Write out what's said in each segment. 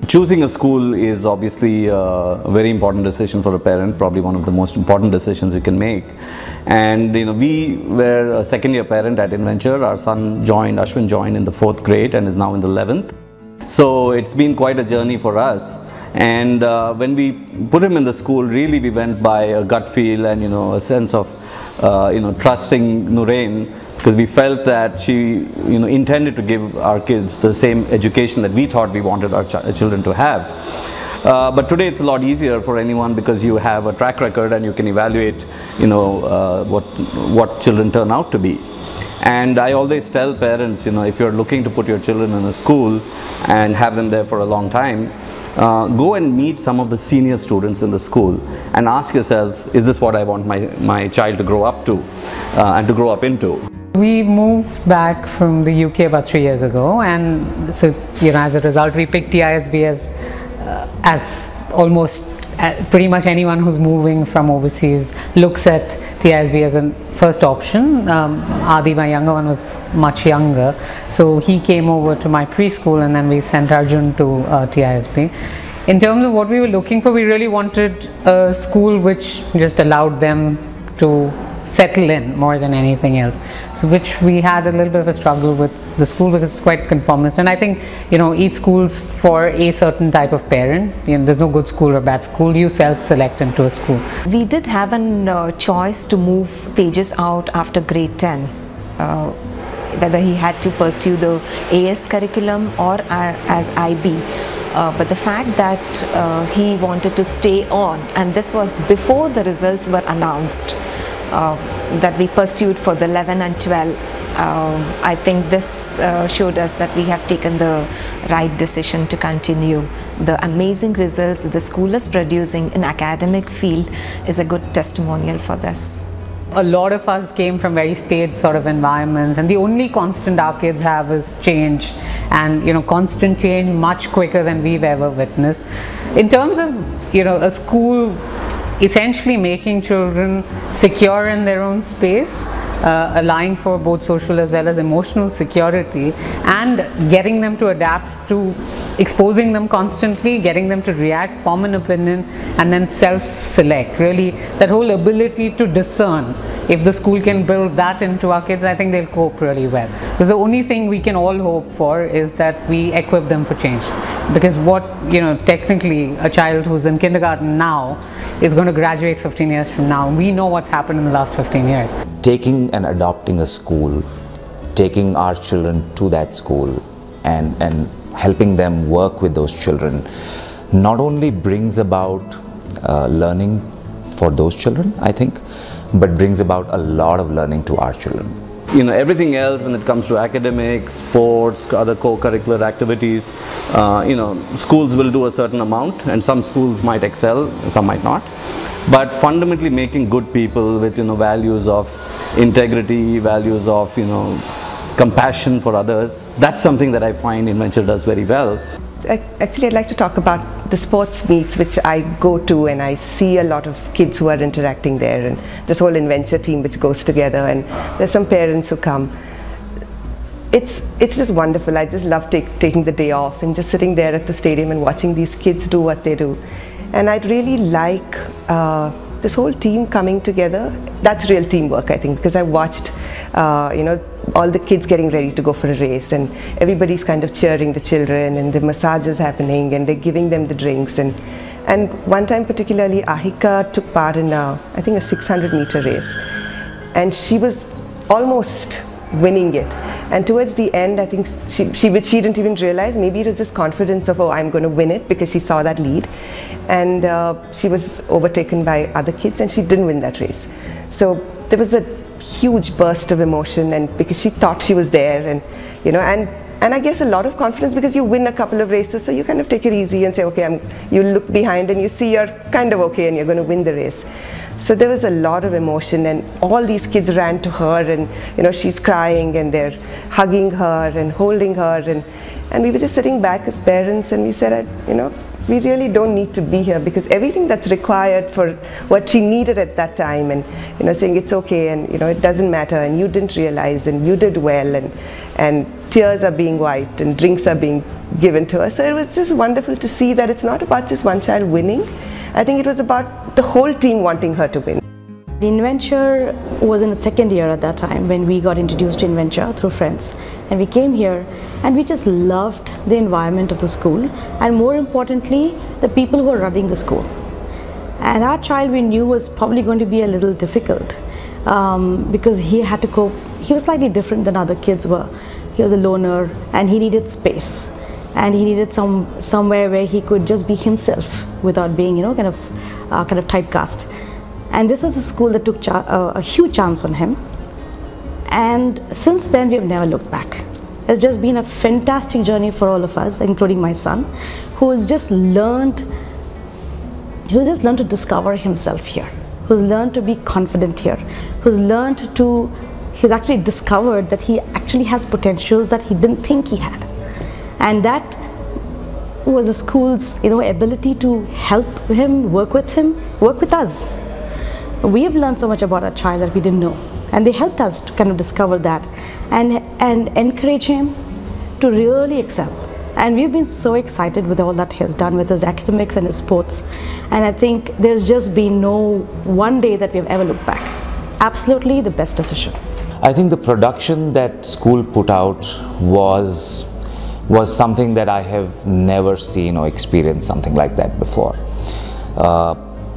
Choosing a school is obviously a very important decision for a parent, probably one of the most important decisions you can make. And we were a second year parent at Inventure. Our son Ashwin joined in the 4th grade and is now in the 11th. So it's been quite a journey for us. And when we put him in the school, really we went by a gut feel and a sense of trusting Nurain, because we felt that she intended to give our kids the same education that we thought we wanted our children to have. But today it's a lot easier for anyone, because you have a track record and you can evaluate what children turn out to be. And I always tell parents, if you're looking to put your children in a school and have them there for a long time, go and meet some of the senior students in the school and ask yourself, is this what I want my child to grow up to and to grow up into? We moved back from the UK about 3 years ago, and so as a result we picked TISB as almost pretty much anyone who's moving from overseas looks at TISB as a first option. Adi, my younger one, was much younger, so he came over to my preschool and then we sent Arjun to TISB. In terms of what we were looking for, we really wanted a school which just allowed them to settle in more than anything else, so which we had a little bit of a struggle with the school, because it's quite conformist, and I think each school's for a certain type of parent. There's no good school or bad school, you self-select into a school. We did have a choice to move Tejas out after grade 10, whether he had to pursue the AS curriculum or as IB. But the fact that he wanted to stay on, and this was before the results were announced, that we pursued for the 11 and 12, I think this showed us that we have taken the right decision to continue. The amazing results the school is producing in academic field is a good testimonial for this. A lot of us came from very state sort of environments, and the only constant our kids have is change, and constant change much quicker than we've ever witnessed. In terms of a school essentially making children secure in their own space, allowing for both social as well as emotional security, and getting them to adapt to exposing them constantly, getting them to react, form an opinion, and then self-select. Really, that whole ability to discern, if the school can build that into our kids, I think they'll cope really well. Because the only thing we can all hope for is that we equip them for change. Because technically a child who's in kindergarten now is going to graduate 15 years from now. We know what's happened in the last 15 years. Taking and adopting a school, taking our children to that school and helping them work with those children not only brings about learning for those children, I think, but brings about a lot of learning to our children. Everything else, when it comes to academics, sports, other co-curricular activities, schools will do a certain amount, and some schools might excel, some might not. But fundamentally making good people with values of integrity, values of compassion for others, that's something that I find Inventure does very well. Actually, I'd like to talk about the sports meets which I go to, and I see a lot of kids who are interacting there, and this whole Inventure team which goes together, and there's some parents who come. It's just wonderful. I just love taking the day off and just sitting there at the stadium and watching these kids do what they do. And I'd really like this whole team coming together. That's real teamwork, I think, because I watched all the kids getting ready to go for a race, and everybody's kind of cheering the children, and the massages happening, and they're giving them the drinks. And one time particularly, Ahika took part in I think a 600-meter race, and she was almost winning it. And towards the end, I think she didn't even realize, maybe it was just confidence of, oh, I'm going to win it, because she saw that lead. And she was overtaken by other kids, and she didn't win that race. So there was a huge burst of emotion, and because she thought she was there, and and I guess a lot of confidence, because you win a couple of races, so you kind of take it easy and say, okay, you look behind and you see you're kind of okay and you're going to win the race. So there was a lot of emotion, and all these kids ran to her, and she's crying, and they're hugging her and holding her, and we were just sitting back as parents, and we said, we really don't need to be here, because everything that's required for what she needed at that time, and saying it's okay, and it doesn't matter, and you didn't realize, and you did well, and tears are being wiped and drinks are being given to us. So it was just wonderful to see that it's not about just one child winning. I think it was about the whole team wanting her to win. The Inventure was in its second year at that time when we got introduced to Inventure through friends, and we came here and we just loved the environment of the school, and more importantly the people who were running the school. And our child, we knew, was probably going to be a little difficult because he had to cope. He was slightly different than other kids were. He was a loner and he needed space, and he needed somewhere where he could just be himself without being kind of typecast. And this was a school that took a huge chance on him, and since then we have never looked back. It's just been a fantastic journey for all of us, including my son, who has just learned to discover himself here, who's learned to be confident here, he's actually discovered that he actually has potentials that he didn't think he had. And that was the school's ability to help him, work with us. We have learned so much about our child that we didn't know, and they helped us to kind of discover that and encourage him to really excel. And we've been so excited with all that he has done with his academics and his sports, and I think there's just been no one day that we've ever looked back. Absolutely the best decision. I think the production that school put out was something that I have never seen or experienced something like that before.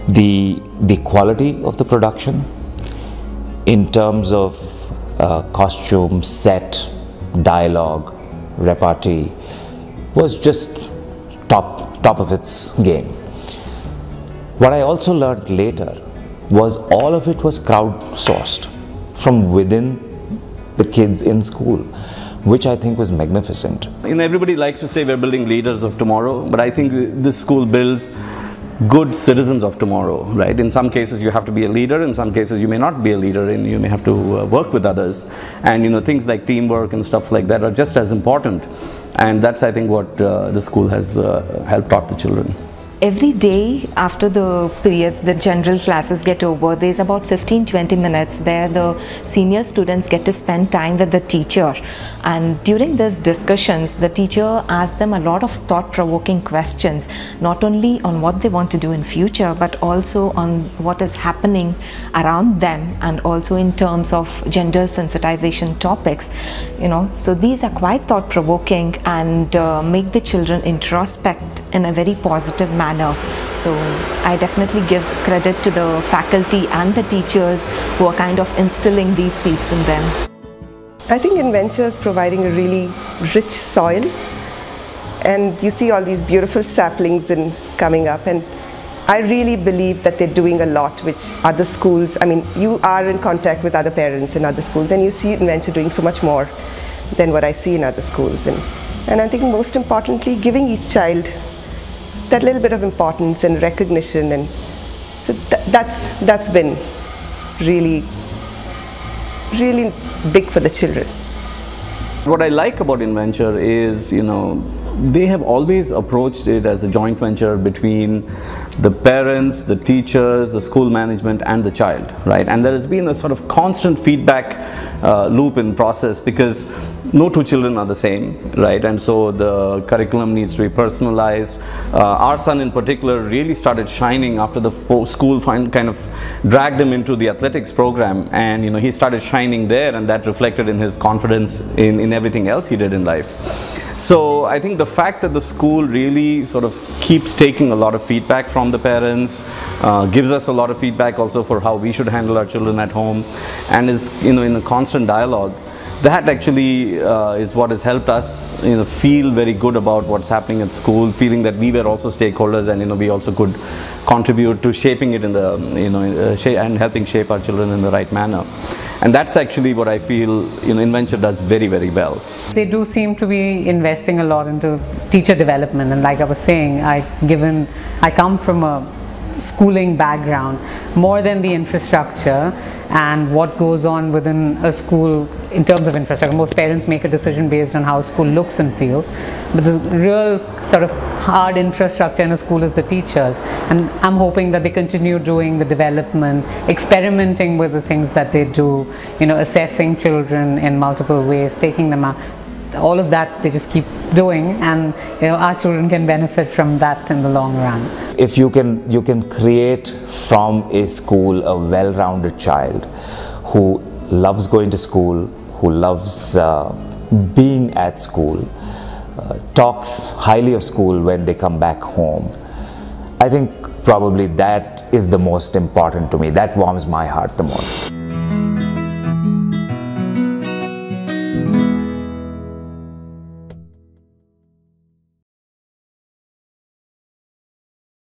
The quality of the production in terms of costume, set, dialogue, repartee was just top of its game. What I also learned later was all of it was crowdsourced from within the kids in school, which I think was magnificent. Everybody likes to say we're building leaders of tomorrow, but I think this school builds good citizens of tomorrow, right? In some cases you have to be a leader, in some cases you may not be a leader, and you may have to work with others, and things like teamwork and stuff like that are just as important, and that's, I think, what the school has helped taught the children. Every day after the periods, the general classes get over, there's about 15-20 minutes where the senior students get to spend time with the teacher, and during these discussions the teacher asks them a lot of thought-provoking questions, not only on what they want to do in future but also on what is happening around them, and also in terms of gender sensitization topics. So these are quite thought-provoking and make the children introspect in a very positive manner. So I definitely give credit to the faculty and the teachers who are kind of instilling these seeds in them. I think Inventure is providing a really rich soil, and you see all these beautiful saplings coming up, and I really believe that they're doing a lot which other schools, you are in contact with other parents in other schools, and you see Inventure doing so much more than what I see in other schools. And I think most importantly, giving each child that little bit of importance and recognition, and so that's been really big for the children. What I like about Inventure is, they have always approached it as a joint venture between the parents, the teachers, the school management and the child, right? And there has been a sort of constant feedback loop in process, because no two children are the same, right? And so the curriculum needs to be personalized. Our son in particular really started shining after the school kind of dragged him into the athletics program, and he started shining there, and that reflected in his confidence in everything else he did in life. So I think the fact that the school really sort of keeps taking a lot of feedback from the parents, gives us a lot of feedback also for how we should handle our children at home, and is in a constant dialogue, that actually is what has helped us feel very good about what's happening at school, feeling that we were also stakeholders, and we also could contribute to shaping it in the and helping shape our children in the right manner. And that's actually what I feel Inventure does very, very well. They do seem to be investing a lot into teacher development, and like I was saying, I come from a schooling background, more than the infrastructure and what goes on within a school in terms of infrastructure. Most parents make a decision based on how a school looks and feels, but the real sort of hard infrastructure in a school is the teachers, and I'm hoping that they continue doing the development, experimenting with the things that they do, assessing children in multiple ways, taking them out. All of that they just keep doing, and our children can benefit from that in the long run. If you can create from a school a well-rounded child who loves going to school, who loves being at school, talks highly of school when they come back home, I think probably that is the most important to me. That warms my heart the most.